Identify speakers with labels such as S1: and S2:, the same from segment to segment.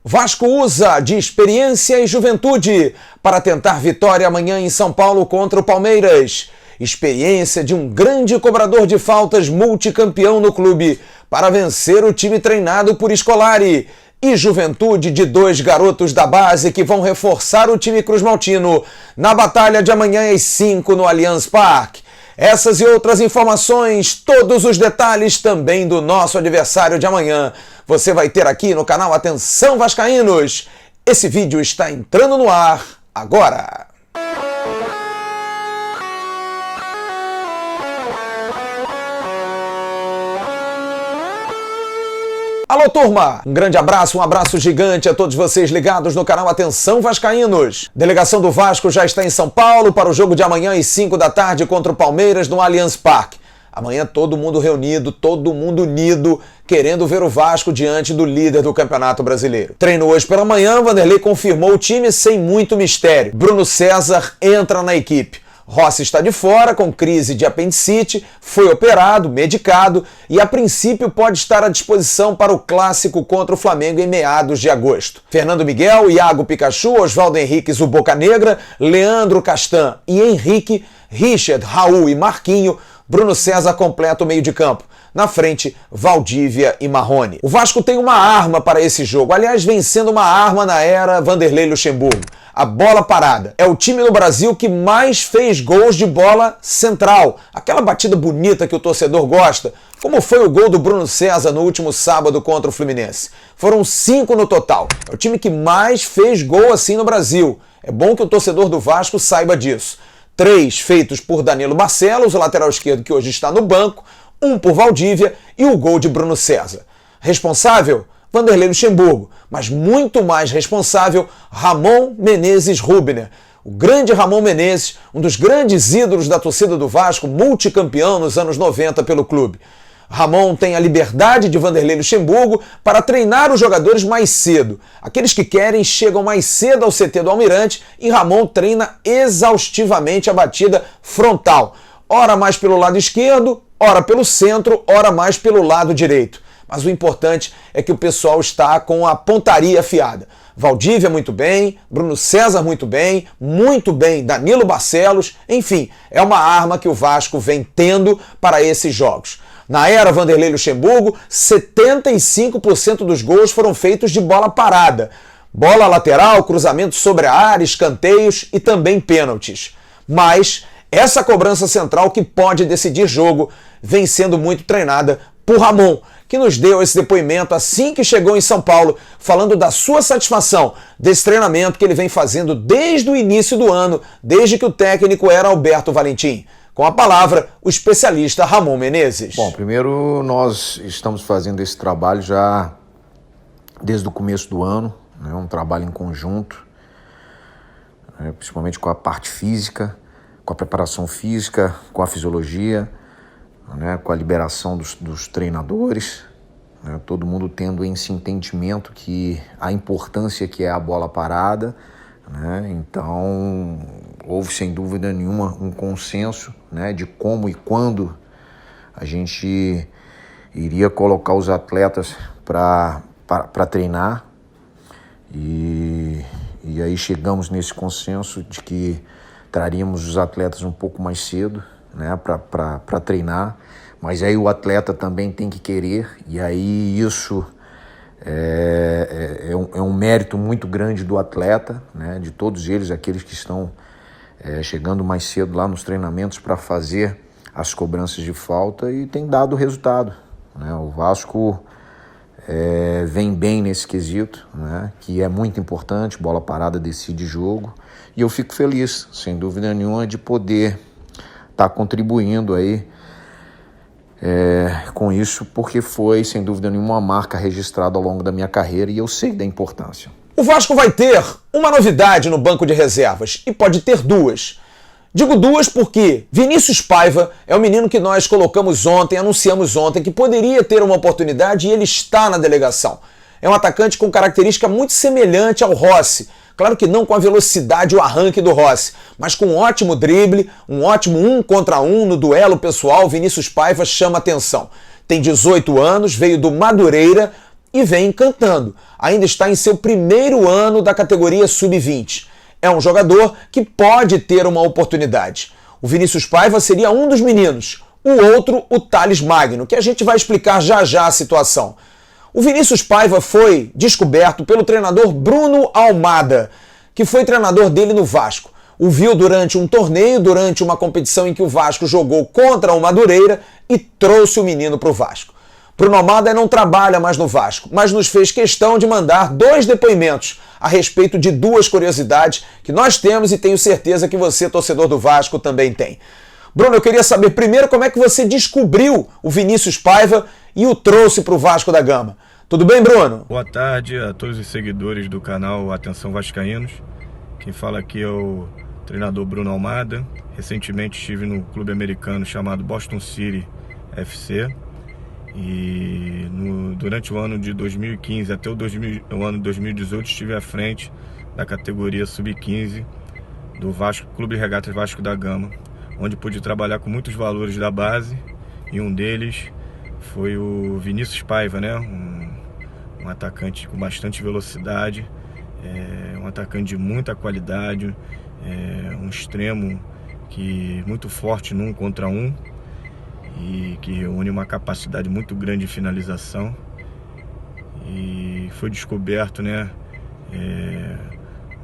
S1: Vasco usa de experiência e juventude para tentar vitória amanhã em São Paulo contra o Palmeiras. Experiência de um grande cobrador de faltas multicampeão no clube para vencer o time treinado por Scolari. E juventude de 2 garotos da base que vão reforçar o time cruzmaltino na batalha de amanhã às 5 no Allianz Parque. Essas e outras informações, todos os detalhes também do nosso adversário de amanhã, você vai ter aqui no canal Atenção Vascaínos. Esse vídeo está entrando no ar agora. Alô, turma! Um grande abraço, um abraço gigante a todos vocês ligados no canal Atenção Vascaínos. Delegação do Vasco já está em São Paulo para o jogo de amanhã às 5 da tarde contra o Palmeiras no Allianz Parque. Amanhã todo mundo reunido, todo mundo unido, querendo ver o Vasco diante do líder do Campeonato Brasileiro. Treino hoje pela manhã, Vanderlei confirmou o time sem muito mistério. Bruno César entra na equipe. Rossi está de fora, com crise de apendicite, foi operado, medicado e a princípio pode estar à disposição para o clássico contra o Flamengo em meados de agosto. Fernando Miguel, Iago Pikachu, Oswaldo Henriquez, o Boca Negra, Leandro Castan e Henrique, Richard, Raul e Marquinho, Bruno César completa o meio de campo. Na frente, Valdívia e Marrone. O Vasco tem uma arma para esse jogo, aliás, vem sendo uma arma na era Vanderlei Luxemburgo. A bola parada. É o time no Brasil que mais fez gols de bola central. Aquela batida bonita que o torcedor gosta, como foi o gol do Bruno César no último sábado contra o Fluminense. Foram 5 no total. É o time que mais fez gol assim no Brasil. É bom que o torcedor do Vasco saiba disso. 3 feitos por Danilo Barcelos, o lateral esquerdo que hoje está no banco, 1 por Valdívia e o gol de Bruno César. Responsável? Vanderlei Luxemburgo, mas muito mais responsável, Ramon Menezes Rubner. O grande Ramon Menezes, um dos grandes ídolos da torcida do Vasco, multicampeão nos anos 90 pelo clube. Ramon tem a liberdade de Vanderlei Luxemburgo para treinar os jogadores mais cedo. Aqueles que querem chegam mais cedo ao CT do Almirante e Ramon treina exaustivamente a batida frontal. Ora mais pelo lado esquerdo, ora pelo centro, ora mais pelo lado direito. Mas o importante é que o pessoal está com a pontaria afiada. Valdívia muito bem, Bruno César muito bem Danilo Barcelos, enfim, é uma arma que o Vasco vem tendo para esses jogos. Na era Vanderlei Luxemburgo, 75% dos gols foram feitos de bola parada. Bola lateral, cruzamento sobre a área, escanteios e também pênaltis. Mas essa cobrança central que pode decidir jogo vem sendo muito treinada por Ramon, que nos deu esse depoimento assim que chegou em São Paulo, falando da sua satisfação desse treinamento que ele vem fazendo desde o início do ano, desde que o técnico era Alberto Valentim. Com a palavra, o especialista Ramon Menezes.
S2: Bom, primeiro nós estamos fazendo esse trabalho já desde o começo do ano, né? Um trabalho em conjunto, né? Principalmente com a parte física, com a preparação física, com a fisiologia, né, com a liberação dos treinadores, né, todo mundo tendo esse entendimento que a importância que é a bola parada, né, então houve sem dúvida nenhuma um consenso, né, de como e quando a gente iria colocar os atletas para treinar e aí chegamos nesse consenso de que traríamos os atletas um pouco mais cedo, né, para treinar, mas aí o atleta também tem que querer, e aí isso é um mérito muito grande do atleta, né, de todos eles, aqueles que estão chegando mais cedo lá nos treinamentos para fazer as cobranças de falta, e tem dado resultado, né? O Vasco vem bem nesse quesito, né, que é muito importante, bola parada decide jogo, e eu fico feliz, sem dúvida nenhuma, de poder está contribuindo aí com isso, porque foi, sem dúvida nenhuma, uma marca registrada ao longo da minha carreira e eu sei da importância.
S1: O Vasco vai ter uma novidade no banco de reservas, e pode ter 2. Digo 2 porque Vinícius Paiva é o menino que nós colocamos ontem, anunciamos ontem, que poderia ter uma oportunidade e ele está na delegação. É um atacante com característica muito semelhante ao Rossi. Claro que não com a velocidade e o arranque do Rossi, mas com um ótimo drible, um ótimo 1 contra 1 no duelo pessoal. Vinícius Paiva chama atenção. Tem 18 anos, veio do Madureira e vem encantando. Ainda está em seu primeiro ano da categoria Sub-20. É um jogador que pode ter uma oportunidade. O Vinícius Paiva seria um dos meninos. O outro, o Thales Magno, que a gente vai explicar já já a situação. O Vinícius Paiva foi descoberto pelo treinador Bruno Almada, que foi treinador dele no Vasco. O viu durante um torneio, durante uma competição em que o Vasco jogou contra o Madureira e trouxe o menino para o Vasco. Bruno Almada não trabalha mais no Vasco, mas nos fez questão de mandar 2 depoimentos a respeito de 2 curiosidades que nós temos e tenho certeza que você, torcedor do Vasco, também tem. Bruno, eu queria saber primeiro como é que você descobriu o Vinícius Paiva e o trouxe para o Vasco da Gama. Tudo bem, Bruno?
S3: Boa tarde a todos os seguidores do canal Atenção Vascaínos. Quem fala aqui é o treinador Bruno Almada. Recentemente estive no clube americano chamado Boston City FC. E durante o ano de 2015 até o ano de 2018 estive à frente da categoria Sub-15 do Vasco, Clube Regatas Vasco da Gama, onde pude trabalhar com muitos valores da base, e um deles foi o Vinícius Paiva, né? Um atacante com bastante velocidade, um atacante de muita qualidade, um extremo muito forte no 1 contra 1 e que reúne uma capacidade muito grande de finalização. E foi descoberto, né,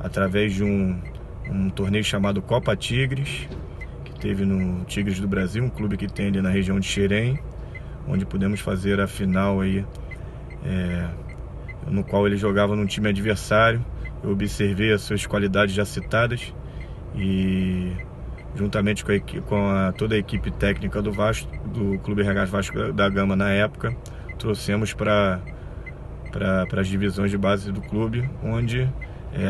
S3: através de um torneio chamado Copa Tigres, teve no Tigres do Brasil, um clube que tem ali na região de Xerém, onde pudemos fazer a final aí, no qual ele jogava num time adversário. Eu observei as suas qualidades já citadas e, juntamente com toda a equipe técnica do Vasco, do Clube Regatas Vasco da Gama na época, trouxemos para as divisões de base do clube, onde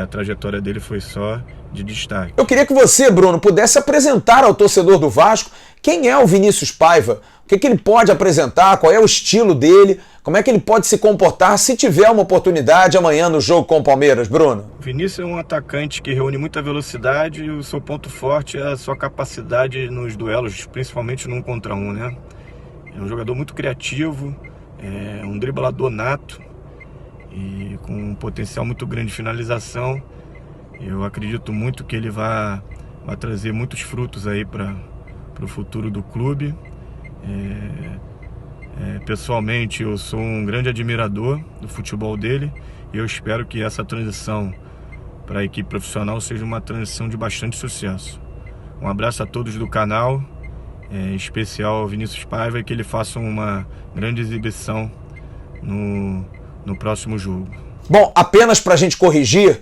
S3: a trajetória dele foi só de destaque.
S1: Eu queria que você, Bruno, pudesse apresentar ao torcedor do Vasco quem é o Vinícius Paiva, o que ele pode apresentar, qual é o estilo dele, como é que ele pode se comportar se tiver uma oportunidade amanhã no jogo com o Palmeiras, Bruno.
S3: O Vinícius é um atacante que reúne muita velocidade e o seu ponto forte é a sua capacidade nos duelos, principalmente no 1 contra 1, né? É um jogador muito criativo, um driblador nato e com um potencial muito grande de finalização. Eu acredito muito que ele vai trazer muitos frutos aí para o futuro do clube. Pessoalmente, eu sou um grande admirador do futebol dele e eu espero que essa transição para a equipe profissional seja uma transição de bastante sucesso. Um abraço a todos do canal, em especial ao Vinícius Paiva, e que ele faça uma grande exibição no próximo jogo.
S1: Bom, apenas para a gente corrigir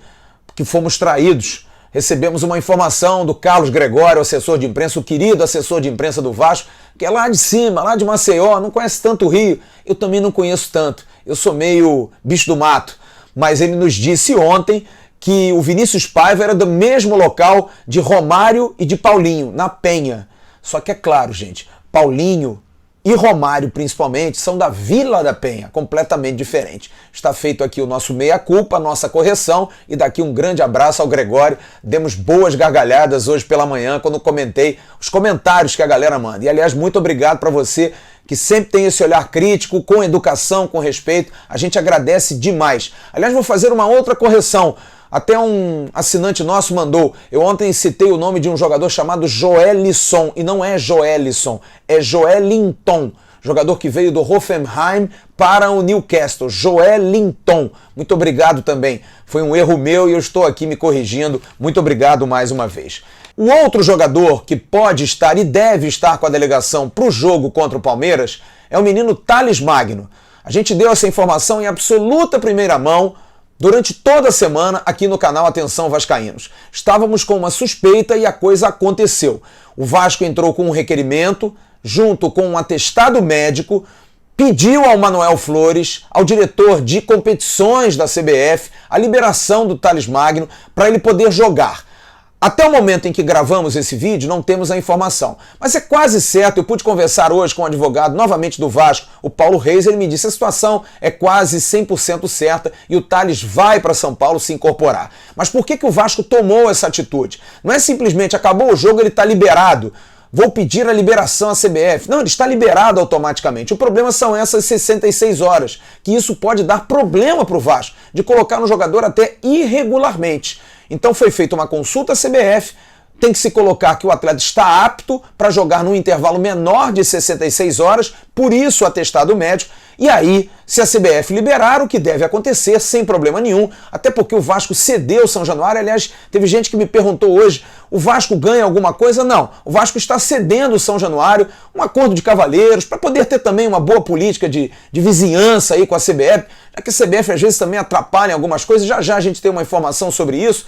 S1: que fomos traídos, recebemos uma informação do Carlos Gregório, assessor de imprensa, o querido assessor de imprensa do Vasco, que é lá de cima, lá de Maceió, não conhece tanto o Rio, eu também não conheço tanto, eu sou meio bicho do mato, mas ele nos disse ontem que o Vinícius Paiva era do mesmo local de Romário e de Paulinho, na Penha. Só que é claro, gente, Paulinho e Romário, principalmente, são da Vila da Penha, completamente diferente. Está feito aqui o nosso meia-culpa, a nossa correção, e daqui um grande abraço ao Gregório. Demos boas gargalhadas hoje pela manhã, quando comentei os comentários que a galera manda. E, aliás, muito obrigado para você, que sempre tem esse olhar crítico, com educação, com respeito. A gente agradece demais. Aliás, vou fazer uma outra correção. Até um assinante nosso mandou. Eu ontem citei o nome de um jogador chamado Joelisson, e não é Joelisson, é Joelinton, jogador que veio do Hoffenheim para o Newcastle, Joelinton. Muito obrigado também. Foi um erro meu e eu estou aqui me corrigindo. Muito obrigado mais uma vez. O outro jogador que pode estar e deve estar com a delegação para o jogo contra o Palmeiras é o menino Thales Magno. A gente deu essa informação em absoluta primeira mão durante toda a semana aqui no canal Atenção Vascaínos. Estávamos com uma suspeita e a coisa aconteceu. O Vasco entrou com um requerimento, junto com um atestado médico, pediu ao Manuel Flores, ao diretor de competições da CBF, a liberação do Thales Magno para ele poder jogar. Até o momento em que gravamos esse vídeo, não temos a informação. Mas é quase certo, eu pude conversar hoje com o advogado novamente do Vasco, o Paulo Reis, ele me disse que a situação é quase 100% certa e o Thales vai para São Paulo se incorporar. Mas por que o Vasco tomou essa atitude? Não é simplesmente acabou o jogo, ele está liberado. vou pedir a liberação à CBF. Não, ele está liberado automaticamente. O problema são essas 66 horas, que isso pode dar problema para o Vasco, de colocar no jogador até irregularmente. Então foi feita uma consulta à CBF, tem que se colocar que o atleta está apto para jogar num intervalo menor de 66 horas, por isso o atestado médico, e aí, se a CBF liberar, o que deve acontecer sem problema nenhum, até porque o Vasco cedeu o São Januário. Aliás, teve gente que me perguntou hoje, o Vasco ganha alguma coisa? Não, o Vasco está cedendo o São Januário, um acordo de cavalheiros, para poder ter também uma boa política de vizinhança aí com a CBF, já que a CBF às vezes também atrapalha em algumas coisas, já a gente tem uma informação sobre isso,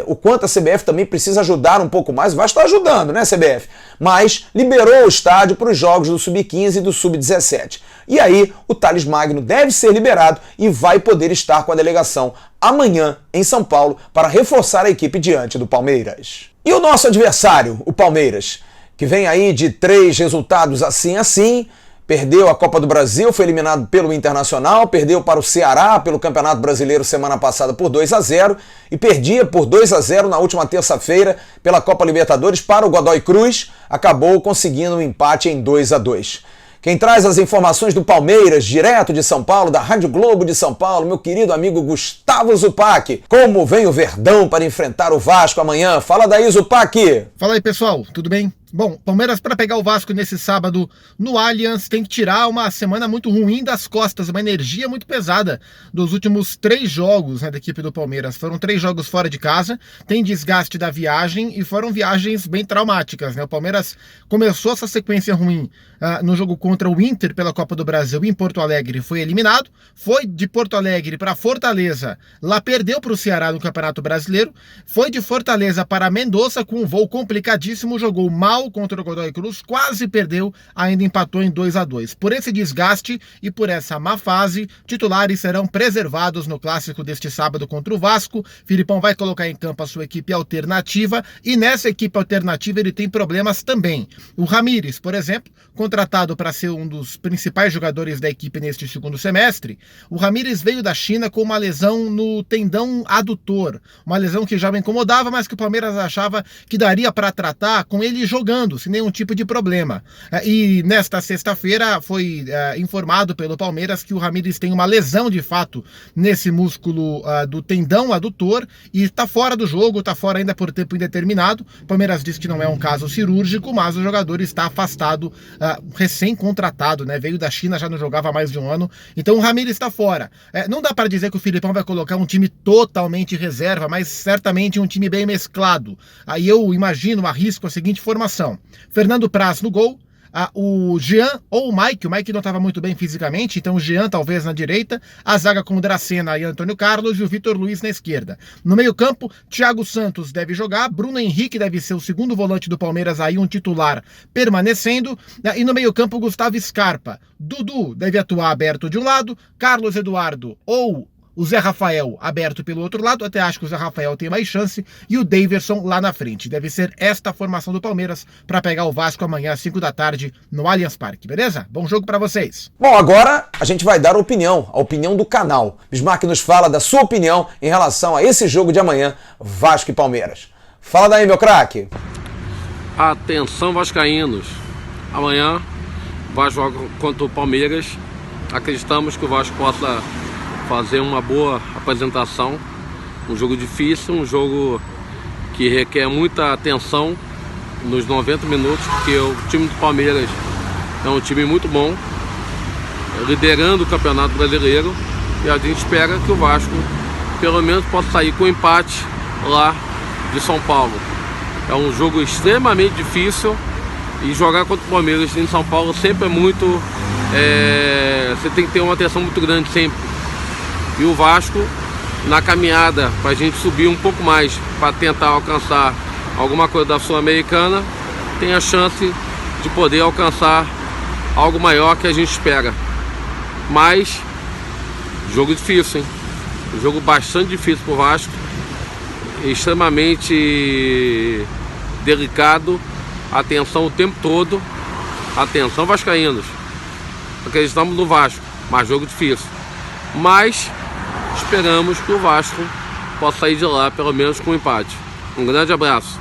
S1: o quanto a CBF também precisa ajudar um pouco mais. O Vasco está ajudando, né, CBF? Mas liberou o estádio para os jogos do Sub-15 e do Sub-17. E aí, o Thales Magno deve ser liberado e vai poder estar com a delegação amanhã em São Paulo para reforçar a equipe diante do Palmeiras. E o nosso adversário, o Palmeiras, que vem aí de 3 resultados assim, perdeu a Copa do Brasil, foi eliminado pelo Internacional, perdeu para o Ceará pelo Campeonato Brasileiro semana passada por 2-0 e perdia por 2-0 na última terça-feira pela Copa Libertadores para o Godoy Cruz, acabou conseguindo um empate em 2-2. Quem traz as informações do Palmeiras, direto de São Paulo, da Rádio Globo de São Paulo, meu querido amigo Gustavo Zupac. Como vem o Verdão para enfrentar o Vasco amanhã? Fala daí, Zupac!
S4: Fala aí, pessoal, tudo bem? Bom, Palmeiras para pegar o Vasco nesse sábado no Allianz tem que tirar uma semana muito ruim das costas, uma energia muito pesada dos últimos 3 jogos, né, da equipe do Palmeiras. Foram 3 jogos fora de casa, tem desgaste da viagem e foram viagens bem traumáticas, né? O Palmeiras começou essa sequência ruim no jogo contra o Inter pela Copa do Brasil em Porto Alegre, foi eliminado, foi de Porto Alegre para Fortaleza, lá perdeu para o Ceará no Campeonato Brasileiro, foi de Fortaleza para Mendoza com um voo complicadíssimo, jogou mal contra o Godoy Cruz, quase perdeu, ainda empatou em 2-2. Por esse desgaste e por essa má fase, titulares serão preservados no clássico deste sábado contra o Vasco. Filipão vai colocar em campo a sua equipe alternativa e nessa equipe alternativa ele tem problemas também. O Ramires, por exemplo, contratado para ser um dos principais jogadores da equipe neste segundo semestre, o Ramires veio da China com uma lesão no tendão adutor, uma lesão que já o incomodava, mas que o Palmeiras achava que daria para tratar com ele jogando, sem nenhum tipo de problema. E nesta sexta-feira foi informado pelo Palmeiras que o Ramires tem uma lesão de fato nesse músculo do tendão adutor e está fora do jogo, está fora ainda por tempo indeterminado. O Palmeiras diz que não é um caso cirúrgico, mas o jogador está afastado, recém-contratado, né? Veio da China, já não jogava há mais de um ano, então o Ramires está fora. Não dá para dizer que o Filipão vai colocar um time totalmente reserva, mas certamente um time bem mesclado. Aí eu imagino, arrisco a seguinte formação: Fernando Praz no gol, o Jean ou o Mike não estava muito bem fisicamente, então o Jean talvez na direita, a zaga com o Dracena e Antônio Carlos e o Vitor Luiz na esquerda. No meio campo, Thiago Santos deve jogar, Bruno Henrique deve ser o segundo volante do Palmeiras, aí um titular permanecendo, e no meio campo Gustavo Scarpa. Dudu deve atuar aberto de um lado, Carlos Eduardo ou o Zé Rafael aberto pelo outro lado, até acho que o Zé Rafael tem mais chance, e o Daverson lá na frente. Deve ser esta a formação do Palmeiras para pegar o Vasco amanhã às 5 da tarde no Allianz Parque, beleza? Bom jogo para vocês.
S1: Bom, agora a gente vai dar a opinião do canal. Bismarck nos fala da sua opinião em relação a esse jogo de amanhã, Vasco e Palmeiras. Fala daí, meu craque.
S5: Atenção, vascaínos. Amanhã vai jogar contra o Palmeiras. Acreditamos que o Vasco possa fazer uma boa apresentação, um jogo difícil, um jogo que requer muita atenção nos 90 minutos, porque o time do Palmeiras é um time muito bom, liderando o Campeonato Brasileiro, e a gente espera que o Vasco pelo menos possa sair com empate lá de São Paulo. É um jogo extremamente difícil e jogar contra o Palmeiras em São Paulo sempre é muito... você tem que ter uma atenção muito grande sempre. E o Vasco, na caminhada para a gente subir um pouco mais, para tentar alcançar alguma coisa da Sul-Americana, tem a chance de poder alcançar algo maior que a gente espera. Mas, jogo difícil, hein? Jogo bastante difícil para o Vasco, extremamente delicado, atenção o tempo todo, atenção vascaínos, acreditamos no Vasco, mas jogo difícil. Mas esperamos que o Vasco possa sair de lá pelo menos com um empate. Um grande abraço.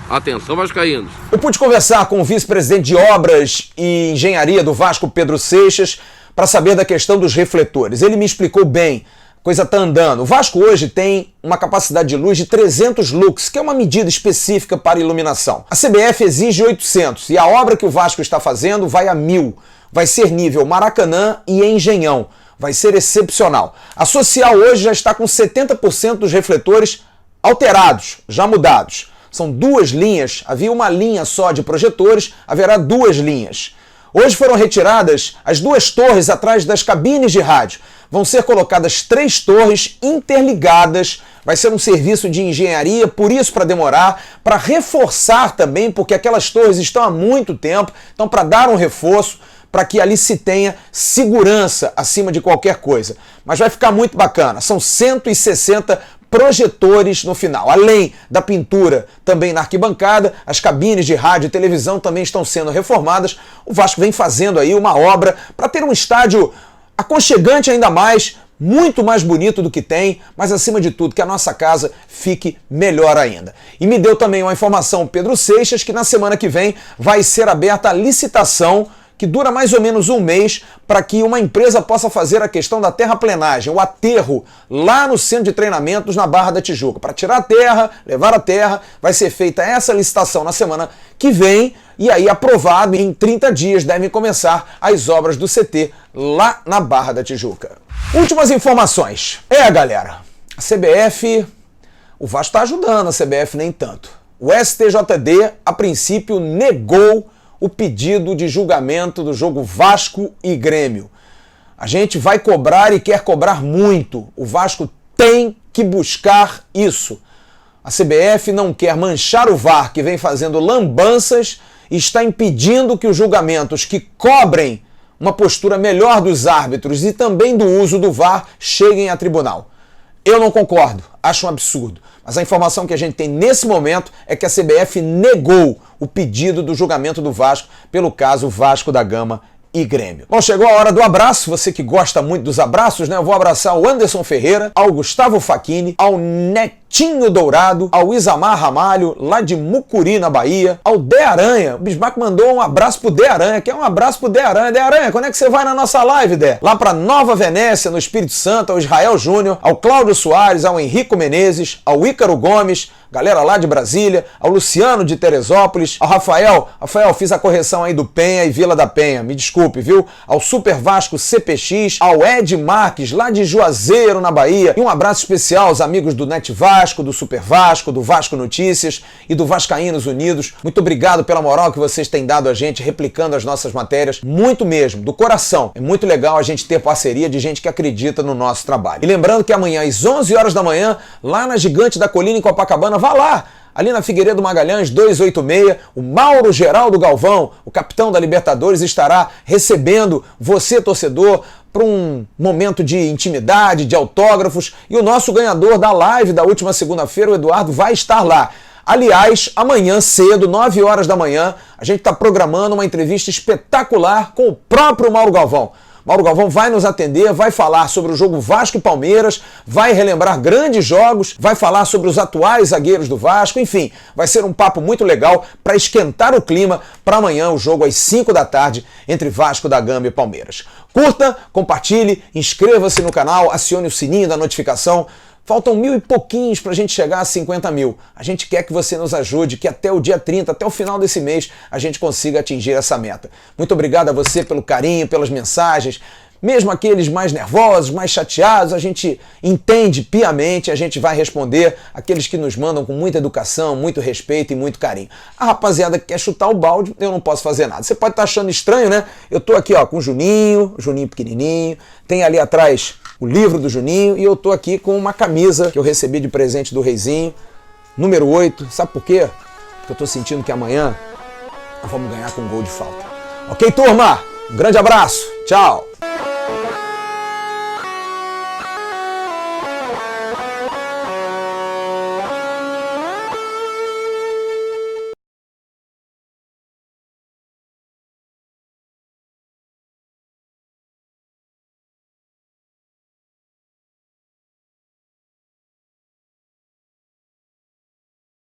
S5: Atenção, vascaínos.
S1: Eu pude conversar com o vice-presidente de Obras e Engenharia do Vasco, Pedro Seixas, para saber da questão dos refletores. Ele me explicou bem, a coisa está andando. O Vasco hoje tem uma capacidade de luz de 300 lux, que é uma medida específica para iluminação. A CBF exige 800 e a obra que o Vasco está fazendo vai a 1000. Vai ser nível Maracanã e Engenhão. Vai ser excepcional. A Social hoje já está com 70% dos refletores alterados, já mudados. São 2 linhas, havia uma linha só de projetores, haverá 2 linhas. Hoje foram retiradas as 2 torres atrás das cabines de rádio. Vão ser colocadas 3 torres interligadas. Vai ser um serviço de engenharia, por isso para demorar, para reforçar também, porque aquelas torres estão há muito tempo, então para dar um reforço, para que ali se tenha segurança acima de qualquer coisa. Mas vai ficar muito bacana. São 160 projetores no final. Além da pintura também na arquibancada, as cabines de rádio e televisão também estão sendo reformadas. O Vasco vem fazendo aí uma obra para ter um estádio aconchegante ainda mais, muito mais bonito do que tem, mas acima de tudo que a nossa casa fique melhor ainda. E me deu também uma informação, Pedro Seixas, que na semana que vem vai ser aberta a licitação que dura mais ou menos um mês para que uma empresa possa fazer a questão da terraplenagem, o aterro, lá no centro de treinamentos na Barra da Tijuca. Para tirar a terra, levar a terra, vai ser feita essa licitação na semana que vem e aí aprovado em 30 dias devem começar as obras do CT lá na Barra da Tijuca. Últimas informações. Galera, a CBF, o Vasco está ajudando, a CBF nem tanto. O STJD, a princípio, negou o pedido de julgamento do jogo Vasco e Grêmio. A gente vai cobrar e quer cobrar muito. O Vasco tem que buscar isso. A CBF não quer manchar o VAR, que vem fazendo lambanças, e está impedindo que os julgamentos que cobrem uma postura melhor dos árbitros e também do uso do VAR cheguem a tribunal. Eu não concordo, acho um absurdo. Mas a informação que a gente tem nesse momento é que a CBF negou o pedido do julgamento do Vasco pelo caso Vasco da Gama e Grêmio. Bom, chegou a hora do abraço, você que gosta muito dos abraços, né? Eu vou abraçar o Anderson Ferreira, ao Gustavo Facchini, ao Netinho Dourado, ao Isamar Ramalho, lá de Mucuri, na Bahia, ao Dé Aranha. O Bismarck mandou um abraço pro Dé Aranha, que é um abraço pro Dé Aranha. Dé Aranha, quando é que você vai na nossa live, Dé? Lá pra Nova Venécia, no Espírito Santo, ao Israel Júnior, ao Cláudio Soares, ao Henrico Menezes, ao Ícaro Gomes, galera lá de Brasília, ao Luciano de Teresópolis, ao Rafael, fiz a correção aí do Penha e Vila da Penha, me desculpe, viu? Ao Super Vasco CPX, ao Ed Marques, lá de Juazeiro, na Bahia, e um abraço especial aos amigos do Net Vasco, do Super Vasco, do Vasco Notícias e do Vascaínos Unidos. Muito obrigado pela moral que vocês têm dado a gente, replicando as nossas matérias, muito mesmo, do coração. É muito legal a gente ter parceria de gente que acredita no nosso trabalho. E lembrando que amanhã, às 11 horas da manhã, lá na Gigante da Colina, em Copacabana, vá lá, ali na Figueiredo Magalhães 286, o Mauro Geraldo Galvão, o capitão da Libertadores, estará recebendo você, torcedor, para um momento de intimidade, de autógrafos, e o nosso ganhador da live da última segunda-feira, o Eduardo, vai estar lá. Aliás, amanhã cedo, 9 horas da manhã, a gente está programando uma entrevista espetacular com o próprio Mauro Galvão. Mauro Galvão vai nos atender, vai falar sobre o jogo Vasco e Palmeiras, vai relembrar grandes jogos, vai falar sobre os atuais zagueiros do Vasco, enfim, vai ser um papo muito legal para esquentar o clima para amanhã, o jogo às 5 da tarde entre Vasco da Gama e Palmeiras. Curta, compartilhe, inscreva-se no canal, acione o sininho da notificação. Faltam 1.000 e pouquinhos para a gente chegar a 50 mil. A gente quer que você nos ajude, que até o dia 30, até o final desse mês, a gente consiga atingir essa meta. Muito obrigado a você pelo carinho, pelas mensagens. Mesmo aqueles mais nervosos, mais chateados, a gente entende piamente, a gente vai responder. Aqueles que nos mandam com muita educação, muito respeito e muito carinho. A rapaziada que quer chutar o balde, eu não posso fazer nada. Você pode estar achando estranho, né? Eu tô aqui ó, com o Juninho pequenininho, tem ali atrás o livro do Juninho e eu tô aqui com uma camisa que eu recebi de presente do Reizinho, número 8. Sabe por quê? Porque eu tô sentindo que amanhã nós vamos ganhar com um gol de falta. Ok, turma? Um grande abraço. Tchau.